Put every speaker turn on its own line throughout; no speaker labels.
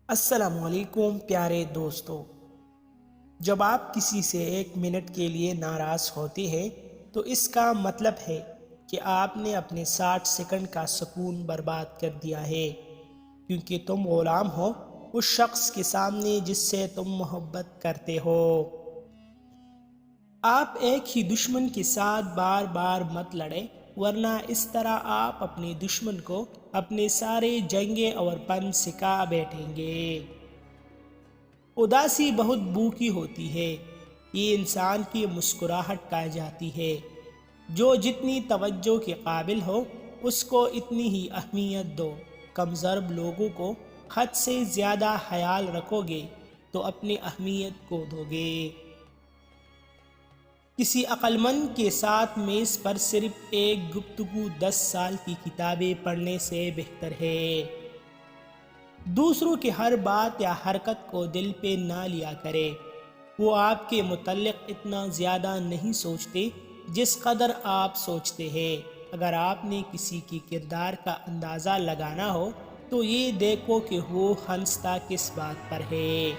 السلام علیکم پیارے دوستو، جب آپ کسی سے 1 منٹ کے لیے ناراض ہوتے ہیں تو اس کا مطلب ہے کہ آپ نے اپنے 60 سیکنڈ کا سکون برباد کر دیا ہے، کیونکہ تم غلام ہو اس شخص کے سامنے جس سے تم محبت کرتے ہو۔ آپ ایک ہی دشمن کے ساتھ بار بار مت لڑیں، ورنہ اس طرح آپ اپنے دشمن کو اپنے سارے جنگیں اور پن سکھا بیٹھیں گے۔ اداسی بہت بھوکی ہوتی ہے، یہ انسان کی مسکراہٹ کہہ جاتی ہے۔ جو جتنی توجہ کے قابل ہو اس کو اتنی ہی اہمیت دو۔ کم ضرب لوگوں کو حد سے زیادہ خیال رکھو گے تو اپنی اہمیت کھو دو گے۔ کسی عقل مند کے ساتھ میز پر صرف ایک گفتگو 10 سال کی کتابیں پڑھنے سے بہتر ہے۔ دوسروں کی ہر بات یا حرکت کو دل پہ نہ لیا کرے، وہ آپ کے متعلق اتنا زیادہ نہیں سوچتے جس قدر آپ سوچتے ہیں۔ اگر آپ نے کسی کے کردار کا اندازہ لگانا ہو تو یہ دیکھو کہ وہ ہنستا کس بات پر ہے۔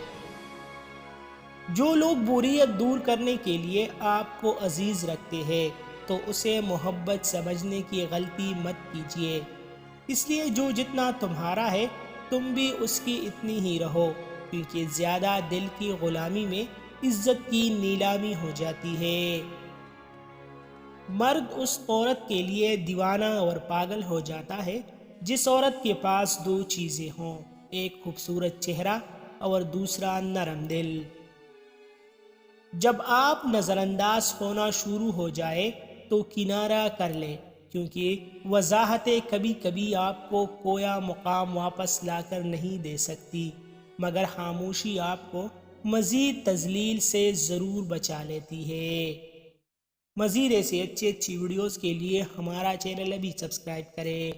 جو لوگ بوریت دور کرنے کے لیے آپ کو عزیز رکھتے ہیں تو اسے محبت سمجھنے کی غلطی مت کیجیے، اس لیے جو جتنا تمہارا ہے تم بھی اس کی اتنی ہی رہو، کیونکہ زیادہ دل کی غلامی میں عزت کی نیلامی ہو جاتی ہے۔ مرد اس عورت کے لیے دیوانہ اور پاگل ہو جاتا ہے جس عورت کے پاس 2 چیزیں ہوں، ایک خوبصورت چہرہ اور دوسرا نرم دل۔ جب آپ نظر انداز ہونا شروع ہو جائے تو کنارہ کر لیں، کیونکہ وضاحتیں کبھی کبھی آپ کو کھویا مقام واپس لا کر نہیں دے سکتی، مگر خاموشی آپ کو مزید تذلیل سے ضرور بچا لیتی ہے۔ مزید ایسے اچھی ویڈیوز کے لیے ہمارا چینل ابھی سبسکرائب کریں۔